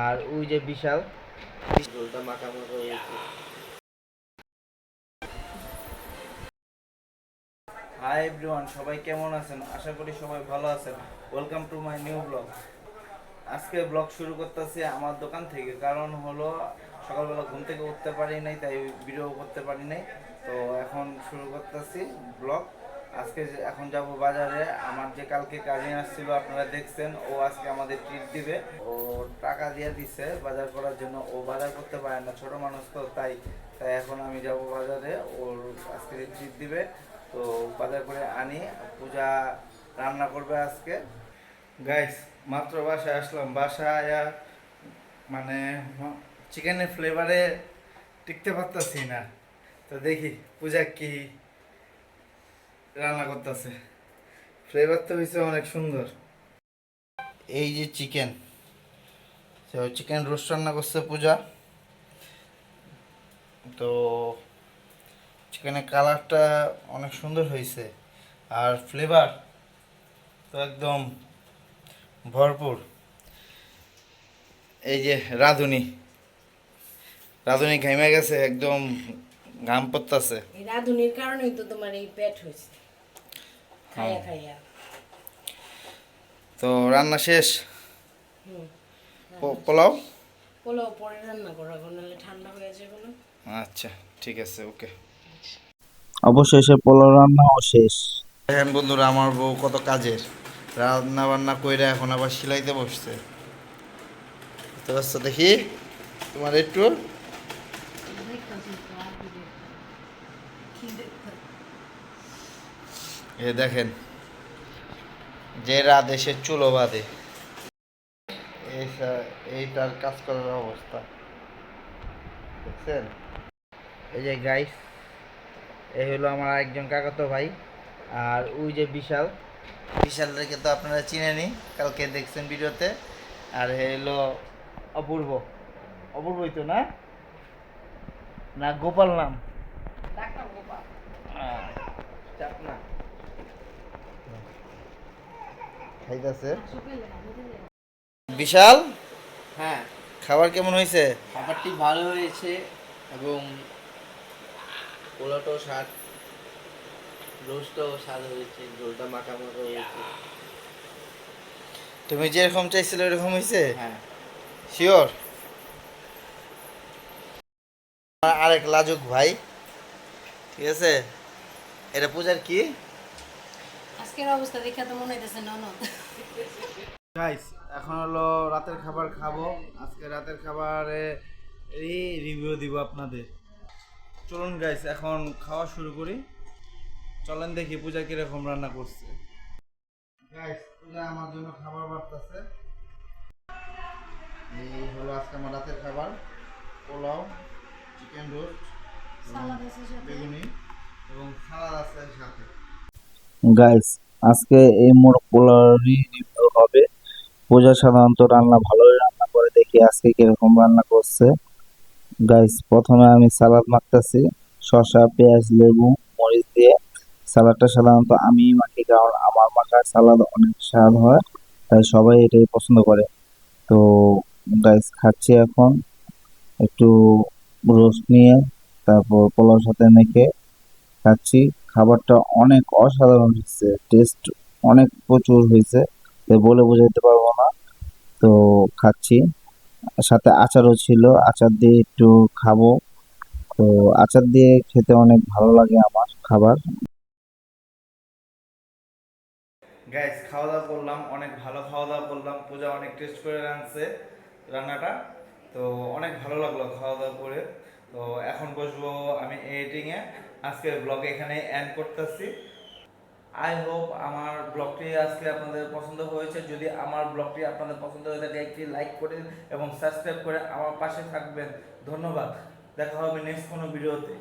আর ওই যে বিশাল ঝোলটা মাখা মাখা হয়েছে। হাই এভরিওয়ান, সবাই কেমন আছেন? আশা করি সবাই ভালো আছেন। Welcome to my new blog. আজকে ব্লগ শুরু করতেছি আমার দোকান থেকে, কারণ হলো সকালবেলা ঘুম থেকে উঠতে পারি নাই, তাই ভিডিও করতে পারি নাই। তো এখন শুরু করতেছি ব্লগ। এখন যাব বাজারে। আমার যে কালকে কাজিন আসছিল, আপনারা দেখছেন, ও আজকে আমাদের ট্রিট দিবে। ও টাকা দিয়ে দিছে বাজার করার জন্য। ও বাজার করতে পারে না, ছোট মানুষ তো, তাই তাই এখন আমি যাব বাজারে। ওর আজকে ট্রিট দিবে, তো বাজার করে আনি। পূজা রান্না করবে আজকে। গাইস, মাত্র বাসায় আসলাম। বাসায় মানে চিকেনের ফ্লেভারে টিকতে পারতাছি না। তো দেখি পূজা কি রান্না করতেছে। ফ্লেভার তো হয়েছে অনেক সুন্দর। এই যে চিকেন, চিকেন রোস্ট রান্না করছে পূজা। তো চিকেনের কালারটা অনেক সুন্দর হয়েছে, আর ফ্লেভার তো একদম ভরপুর। এই যে রাঁধুনি রাঁধুনি ঘাইমে গেছে, একদম ঘাম পড়তাছে। এই রাঁধুনির কারণেই তো তোমার এই পেট হয়েছে, খাইয়া হ্যাঁ, খাইয়া। তো রান্না শেষ। হুম, রান্না পোলাও। শেষ। পোলাও পরে রান্না করো, এখন নাহলে ঠান্ডা হয়ে যাবে না। আচ্ছা, ঠিক আছে, ওকে। আচ্ছা। অবশেষে পোলাও রান্নাও শেষ। দেখেন বন্ধুরা, আমার বউ কত কাজের। রান্না বান্না কইরা এখন আবার সিলাইতে বসছে। বুঝতে পারছো? দেখি তোমার একটু দেখতাছি তো, আর কি দেখতাম? কি দেখতাম? এ দেখেন, যে রাত এসে চুলো বাঁধে, এইটার কাজ করার অবস্থা দেখছেন? এই যে গাইস, এই হলো আমার আরেকজন কাকাতো ভাই। আর ওই যে বিশাল, বিশালকে তো আপনারা চিনেনই, কালকে দেখছেন ভিডিওতে। আর এ হলো অপূর্ব। অপূর্বই তো, না? না গোপাল নাম? ডাক্তার গোপাল। আহ, চাপ না। খাইতেছে বিশাল। হ্যাঁ, খাবার কেমন হয়েছে? খাবারটি ভালো হয়েছে এবং পোলাওটাও স্বাদ, রোস্টটাও স্বাদ হয়েছে, ঝোলটা মাখা মাখা হয়েছে। তুমি যেরকম চাইছিলে ওরকম হয়েছে? হ্যাঁ, শিওর? আরেক লাজুক ভাই, ঠিক আছে। এটা পূজার কি? আজকের অবস্থা দেখে তো মনে হইতেছে ননদ। গাইস, এখন হলো রাতের খাবার খাবো। আজকে রাতের খাবারে এই রিভিউ দিব আপনাদের। চলুন গাইস, এখন খাওয়া শুরু করি। চলেন দেখি পূজা কিরকম রান্না করছে। গাইস, পূজা আমার জন্য খাবার বাড়তেছে। এই হলো আজকে আমার রাতের খাবার: পোলাও, চিকেন রোস্ট, সালাদ আছে সাথে। বেগুনি এবং সালাদ আছে সাথে। গাইস, আজকে এই মোরগ পোলাওরই রিভিউ হবে। পূজা সাধারণত রান্না ভালোই রান্না করে, দেখি আজকে কিরকম রান্না করছে। গাইস, প্রথমে আমি সালাদ মাখতেছি, শসা, পেঁয়াজ, লেবু, মরিচ দিয়ে। সালাদটা সাধারণত আমি মাখি, কারণ আমার মাখার সালাদ অনেক স্বাদ হয়, তাই সবাই এটাই পছন্দ করে। তো গাইস, খাচ্ছি এখন একটু রোস্ট নিয়ে, তারপর পোলাওর সাথে মেখে খাচ্ছি। খাবারটা অনেক অসাধারণ হয়েছে, টেস্ট অনেক প্রচুর হয়েছে, তাই বলে বোঝাতে পারবো না। তো খাচ্ছি, সাথে আচারও ছিল, আচার দিয়ে একটু খাবো। তো আচার দিয়ে খেতে অনেক ভালো লাগে আমার খাবার। গাইস, খাওয়া দাওয়া করলাম, অনেক ভালো খাওয়া দাওয়া করলাম। পূজা অনেক টেস্ট করে রাঁধছে রান্নাটা। তো অনেক ভালো লাগলো খাওয়া দাওয়া করে। তো এখন বসবো আমি এডিটিংয়ে। আজকের ব্লগ এখানে এন্ড করতেছি। আই হোপ আমার ব্লগটি আজকে আপনাদের পছন্দ হয়েছে। যদি আমার ব্লগটি আপনাদের পছন্দ হয়ে থাকে, একটি লাইক করে এবং সাবস্ক্রাইব করে আমার পাশে থাকবেন। ধন্যবাদ। দেখা হবে নেক্সট কোনো ভিডিওতে।